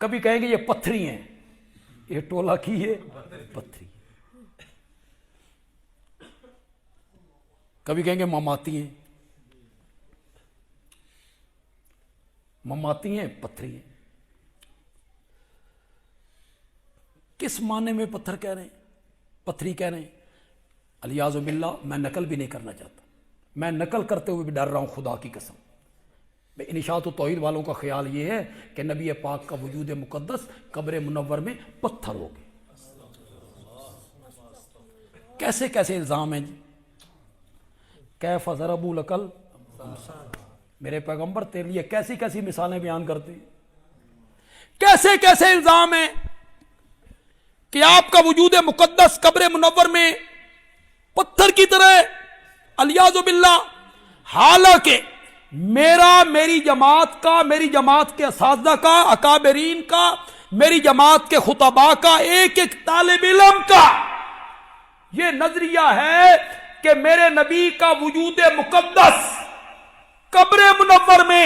کبھی کہیں گے یہ پتھری ہیں، یہ ٹولہ کی ہے پتھری، کبھی کہیں گے مماتی ہیں، مماتی ہیں پتھری ہیں۔ کس معنی میں پتھر کہہ رہے ہیں، پتھری کہہ رہے ہیں؟ الیاذ باللہ، میں نقل بھی نہیں کرنا چاہتا، میں نقل کرتے ہوئے بھی ڈر رہا ہوں خدا کی قسم۔ انشاءت و توحید والوں کا خیال یہ ہے کہ نبی پاک کا وجود مقدس قبر منور میں پتھر ہو گئے۔ کیسے کیسے الزام ہیں جی؟ کیف ضربوا لک الامثال، میرے پیغمبر تیرے لیے کیسی کیسی مثالیں بیان کرتے ہیں، کیسے کیسے الزام ہیں کہ آپ کا وجود مقدس قبر منور میں پتھر کی طرح ہے، الیاذ باللہ۔ حالانکہ میری جماعت کا، میری جماعت کے اساتذہ کا، اکابرین کا، میری جماعت کے خطباء کا، ایک ایک طالب علم کا یہ نظریہ ہے کہ میرے نبی کا وجود مقدس قبر منور میں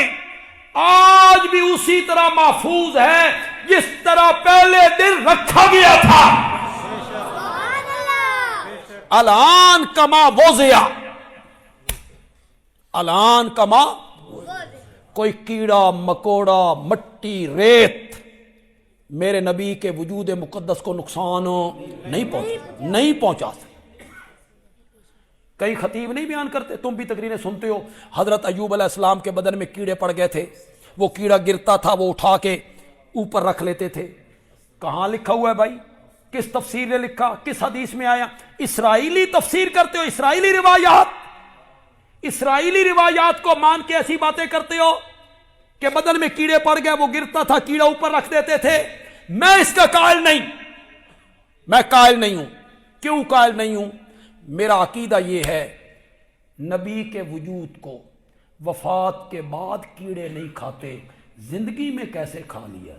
آج بھی اسی طرح محفوظ ہے جس طرح پہلے دن رکھا گیا تھا۔ الان کما وضع، الان کما، کوئی کیڑا مکوڑا مٹی ریت میرے نبی کے وجود مقدس کو نقصان نہیں پہنچا سکتے۔ کئی خطیب نہیں بیان کرتے، تم بھی تقریریں سنتے ہو، حضرت ایوب علیہ السلام کے بدن میں کیڑے پڑ گئے تھے، وہ کیڑا گرتا تھا وہ اٹھا کے اوپر رکھ لیتے تھے۔ کہاں لکھا ہوا ہے بھائی؟ کس تفسیر نے لکھا؟ کس حدیث میں آیا؟ اسرائیلی تفسیر کرتے ہو، اسرائیلی روایات، اسرائیلی روایات کو مان کے ایسی باتیں کرتے ہو کہ بدن میں کیڑے پڑ گئے، وہ گرتا تھا، کیڑا اوپر رکھ دیتے تھے۔ میں اس کا قائل نہیں، میں قائل نہیں ہوں۔ کیوں قائل نہیں ہوں؟ میرا عقیدہ یہ ہے نبی کے وجود کو وفات کے بعد کیڑے نہیں کھاتے، زندگی میں کیسے کھا لیا،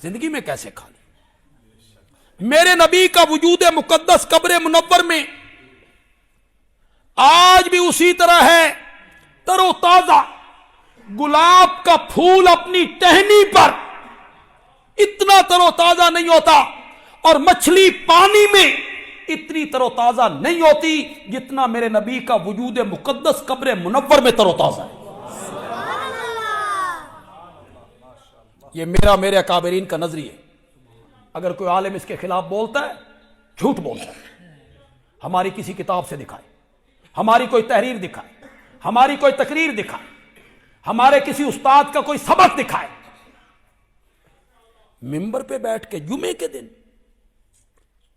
زندگی میں کیسے کھا لیا۔ میرے نبی کا وجود مقدس قبر منور میں آج بھی اسی طرح ہے، تر و تازہ۔ گلاب کا پھول اپنی ٹہنی پر اتنا تر و تازہ نہیں ہوتا، اور مچھلی پانی میں اتنی تر و تازہ نہیں ہوتی جتنا میرے نبی کا وجود مقدس قبر منور میں تر و تازہ ہے۔ یہ میرے اکابرین کا نظریہ ہے۔ اگر کوئی عالم اس کے خلاف بولتا ہے، جھوٹ بولتا ہے۔ ہماری کسی کتاب سے دکھائے، ہماری کوئی تحریر دکھائے، ہماری کوئی تقریر دکھائے، ہمارے کسی استاد کا کوئی سبق دکھائے۔ ممبر پہ بیٹھ کے جمعے کے دن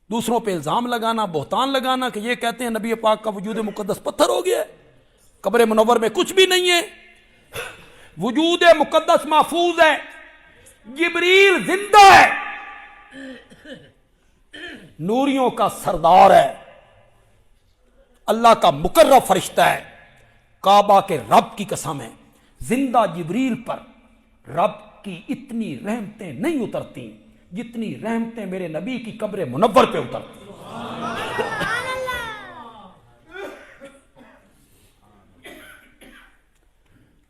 دوسروں پہ الزام لگانا، بہتان لگانا کہ یہ کہتے ہیں نبی پاک کا وجود مقدس پتھر ہو گیا ہے، قبر منور میں کچھ بھی نہیں ہے، وجود مقدس محفوظ ہے، جبریل زندہ ہے، نوریوں کا سردار ہے، اللہ کا مقرب فرشتہ ہے، کعبہ کے رب کی قسم ہے، زندہ جبریل پر رب کی اتنی رحمتیں نہیں اترتی جتنی رحمتیں میرے نبی کی قبر منور پہ اترتی۔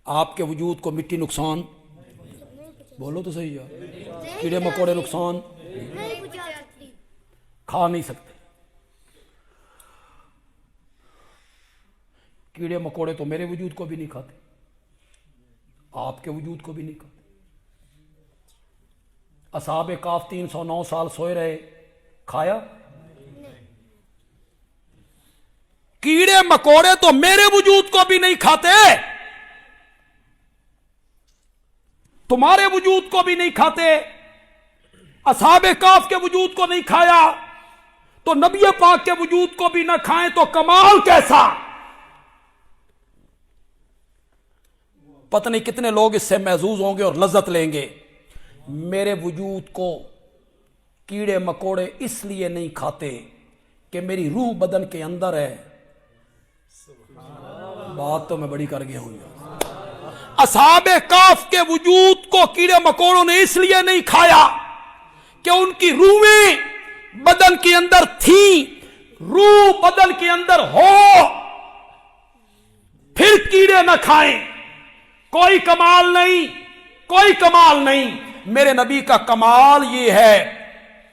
آپ کے وجود کو مٹی نقصان، بولو تو صحیح یار، کیڑے مکوڑے نقصان کھا نہیں سکتے۔ کیڑے مکوڑے تو میرے وجود کو بھی نہیں کھاتے، آپ کے وجود کو بھی نہیں کھاتے۔ اصحاب کاف 309 سال سوئے رہے، کھایا؟ کیڑے مکوڑے تو میرے وجود کو بھی نہیں کھاتے، تمہارے وجود کو بھی نہیں کھاتے، اصحاب کاف کے وجود کو نہیں کھایا تو نبی پاک کے وجود کو بھی نہ کھائیں تو کمال کیسا؟ پتہ نہیں کتنے لوگ اس سے محظوظ ہوں گے اور لذت لیں گے۔ میرے وجود کو کیڑے مکوڑے اس لیے نہیں کھاتے کہ میری روح بدن کے اندر ہے۔ بات تو میں بڑی کر گیا ہوں۔ اصحاب کاف کے وجود کو کیڑے مکوڑوں نے اس لیے نہیں کھایا کہ ان کی روحیں بدن کے اندر تھیں، روح بدن کے اندر ہو، پھر کیڑے نہ کھائیں۔ کوئی کمال نہیں، کوئی کمال نہیں۔ میرے نبی کا کمال یہ ہے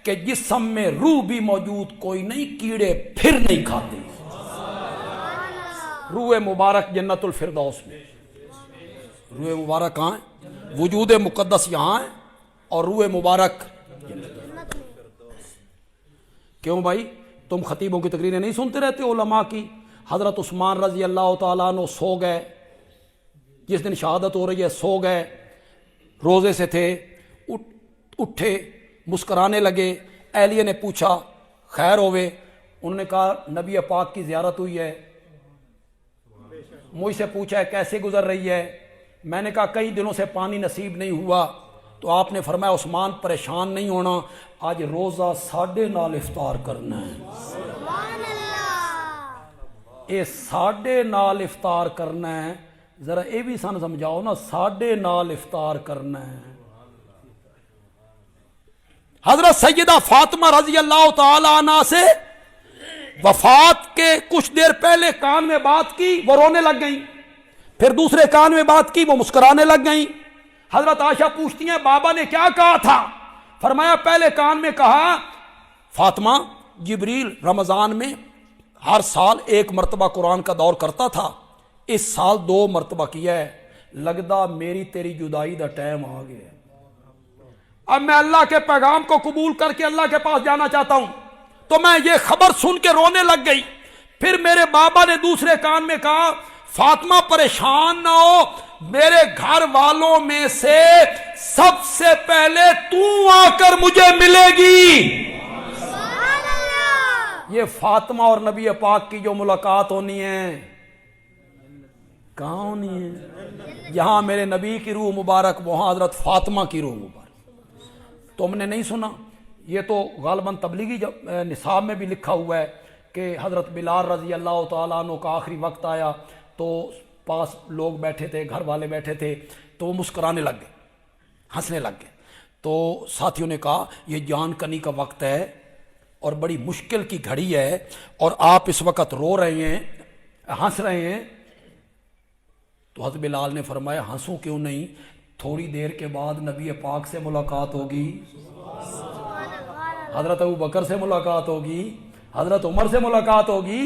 کہ جسم میں روح بھی موجود، کوئی نہیں کیڑے پھر نہیں کھاتے۔ روح مبارک جنت الفردوس میں، روح مبارک کہاں ہے؟ وجود مقدس یہاں ہے اور روح مبارک جنت۔ کیوں بھائی تم خطیبوں کی تقریریں نہیں سنتے رہتے علماء کی؟ حضرت عثمان رضی اللہ تعالیٰ عنہ سو گئے، جس دن شہادت ہو رہی ہے سو گئے، روزے سے تھے، اٹھے مسکرانے لگے۔ اہلیہ نے پوچھا خیر ہوئے؟ انہوں نے کہا نبی پاک کی زیارت ہوئی ہے۔ مجھ سے پوچھا ہے کیسے گزر رہی ہے؟ میں نے کہا کئی دنوں سے پانی نصیب نہیں ہوا۔ تو آپ نے فرمایا عثمان پریشان نہیں ہونا، آج روزہ 9:30 افطار کرنا ہے۔ یہ 9:30 افطار کرنا ہے، ذرا یہ بھی سن سمجھاؤ نا، 9:30 افطار کرنا ہے۔ حضرت سیدہ فاطمہ رضی اللہ تعالی عنہ سے وفات کے کچھ دیر پہلے کان میں بات کی، وہ رونے لگ گئیں، پھر دوسرے کان میں بات کی، وہ مسکرانے لگ گئیں۔ حضرت عائشہ پوچھتی ہیں بابا نے کیا کہا تھا؟ فرمایا پہلے کان میں کہا فاطمہ جبریل رمضان میں ہر سال 1 مرتبہ قرآن کا دور کرتا تھا، اس سال 2 مرتبہ کیا ہے، لگدا میری تیری جدائی دا ٹائم آ گیا، اب میں اللہ کے پیغام کو قبول کر کے اللہ کے پاس جانا چاہتا ہوں۔ تو میں یہ خبر سن کے رونے لگ گئی۔ پھر میرے بابا نے دوسرے کان میں کہا فاطمہ پریشان نہ ہو، میرے گھر والوں میں سے سب سے پہلے تو آ کر مجھے ملے گی۔ یہ فاطمہ اور نبی پاک کی جو ملاقات ہونی ہے کہاں ہونی ہے؟ یہاں میرے نبی کی روح مبارک، وہاں حضرت فاطمہ کی روح مبارک۔ تم نے نہیں سنا؟ یہ تو غالباً تبلیغی نصاب میں بھی لکھا ہوا ہے کہ حضرت بلال رضی اللہ تعالیٰ عنہ کا آخری وقت آیا تو پاس لوگ بیٹھے تھے، گھر والے بیٹھے تھے، تو وہ مسکرانے لگ گئے، ہنسنے لگ گئے۔ تو ساتھیوں نے کہا یہ جان کنی کا وقت ہے اور بڑی مشکل کی گھڑی ہے، اور آپ اس وقت رو رہے ہیں، ہنس رہے ہیں۔ تو حضرت بلال نے فرمایا ہنسوں کیوں نہیں، تھوڑی دیر کے بعد نبی پاک سے ملاقات ہوگی، حضرت ابوبکر سے ملاقات ہوگی، حضرت عمر سے ملاقات ہوگی۔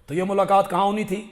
تو یہ ملاقات کہاں ہونی تھی؟